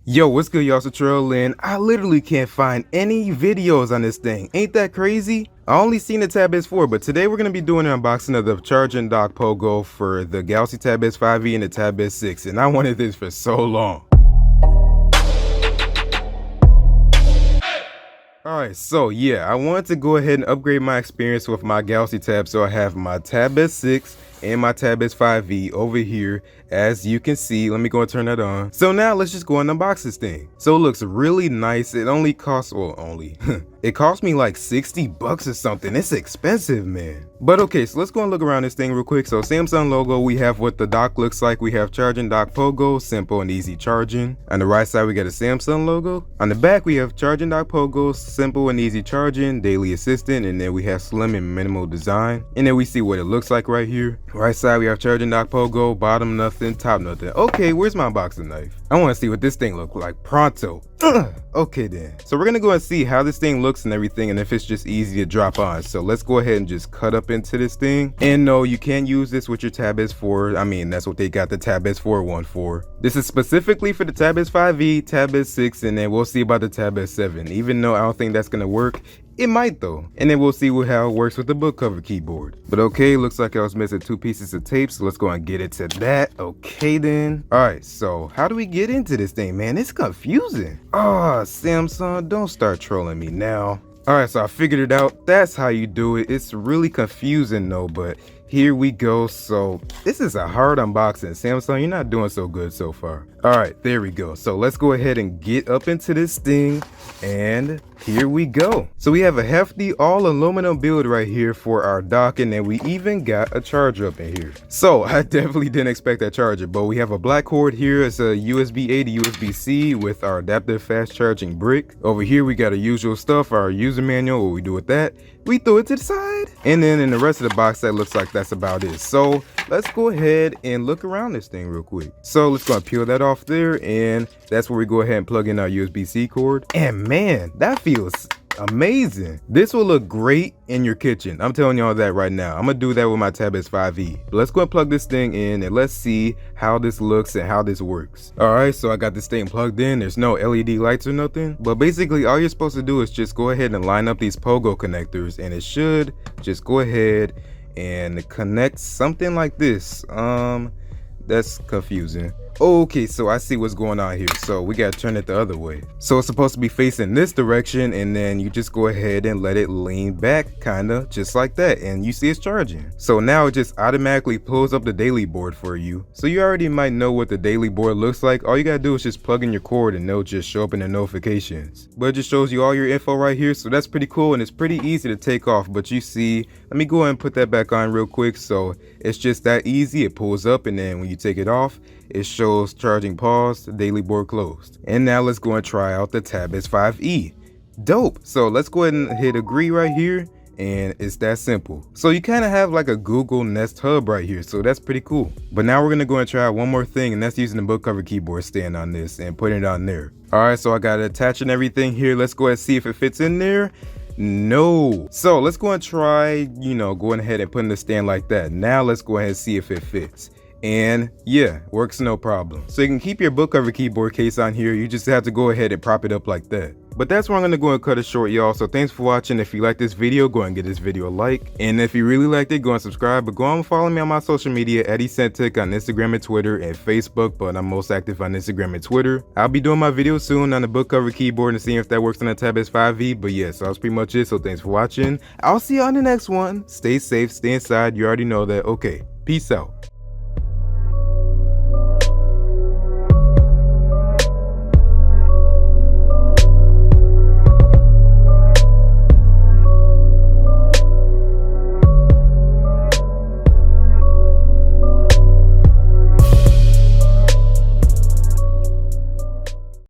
Yo, what's good, y'all? It's Latrell, and I literally can't find any videos on this thing. Ain't that crazy? I only seen the Tab S4, but today we're going to be doing an unboxing of the charge and dock POGO for the Galaxy Tab S5e and the Tab S6, and I wanted this for so long. Alright, so yeah, I wanted to go ahead and upgrade my experience with my Galaxy Tab, so I have my Tab S6 and my Tab S5e over here. As you can see, let me go and turn that on. So now let's just go and unbox this thing. So it looks really nice. It only costs, it cost me like 60 bucks or something. It's expensive, man. But okay, so let's go and look around this thing real quick. So Samsung logo, we have what the dock looks like. We have charge and dock POGO, simple and easy charging. On the right side, we got a Samsung logo. On the back, we have charge and dock POGO, simple and easy charging, daily assistant, and then we have slim and minimal design. And then we see what it looks like right here. Right side, we have charge and dock POGO, bottom nothing, top nothing. Okay, where's my boxing knife? I want to see what this thing looks like pronto. Okay then, so we're gonna go and see how this thing looks and everything, and if it's just easy to drop on. So let's go ahead and just cut up into this thing. And no, you can't use this with your Tab S4. I mean, that's what they got the Tab S4 one for. This is specifically for the Tab S5e, Tab S6, and then we'll see about the Tab S7. Even though I don't think that's gonna work, it might though. And then we'll see how it works with the book cover keyboard. But okay, looks like I was missing 2 pieces of tape, so let's go and get into that. Okay then. Alright, so how do we get into this thing, man? It's confusing. Oh, Samsung, don't start trolling me now. Alright, so I figured it out. That's how you do it. It's really confusing though, but here we go. So this is a hard unboxing. Samsung, you're not doing so good so far. All right, there we go. So let's go ahead and get up into this thing, and here we go. So we have a hefty all aluminum build right here for our dock, and then we even got a charger up in here. So I definitely didn't expect that charger, but we have a black cord here. It's a USB-A to USB-C with our adaptive fast charging brick. Over here we got our usual stuff, our user manual. What we do with that, we throw it to the side, and then in the rest of the box, that looks like that's about it. So let's go ahead and look around this thing real quick. So let's go and peel that off there, and that's where we go ahead and plug in our USB-C cord. And man, that feels amazing. This will look great in your kitchen. I'm telling y'all that right now. I'm gonna do that with my Tab S5e. But let's go and plug this thing in, and let's see how this looks and how this works. All right, so I got this thing plugged in. There's no LED lights or nothing, but basically all you're supposed to do is just go ahead and line up these POGO connectors, and it should just go ahead and connect something like this. That's confusing. Okay, so I see what's going on here. So we gotta turn it the other way. So it's supposed to be facing this direction, and then you just go ahead and let it lean back, kinda just like that, and you see it's charging. So now it just automatically pulls up the daily board for you. So you already might know what the daily board looks like. All you gotta do is just plug in your cord, and they'll just show up in the notifications. But it just shows you all your info right here, so that's pretty cool, and it's pretty easy to take off. But you see, let me go ahead and put that back on real quick. So it's just that easy. It pulls up, and then when you take it off, it shows charging paused, daily board closed. And now let's go and try out the Tab S5e. Dope. So let's go ahead and hit agree right here, and it's that simple. So you kind of have like a Google Nest Hub right here, so that's pretty cool. But now we're gonna go and try out one more thing, and that's using the book cover keyboard stand on this and putting it on there. All right, so I got it attached and everything here. Let's go ahead and see if it fits in there. No. So let's go and try, going ahead and putting the stand like that. Now let's go ahead and see if it fits. And yeah, works no problem. So you can keep your book cover keyboard case on here. You just have to go ahead and prop it up like that. But that's where I'm gonna go and cut it short, y'all. So thanks for watching. If you like this video, go and give this video a like. And if you really liked it, go and subscribe. But go and follow me on my social media at Eccentric on Instagram and Twitter and Facebook. But I'm most active on Instagram and Twitter. I'll be doing my video soon on the book cover keyboard and seeing if that works on the Tab S5e. But yeah, so that's pretty much it. So thanks for watching. I'll see you on the next one. Stay safe, stay inside. You already know that. Okay, peace out.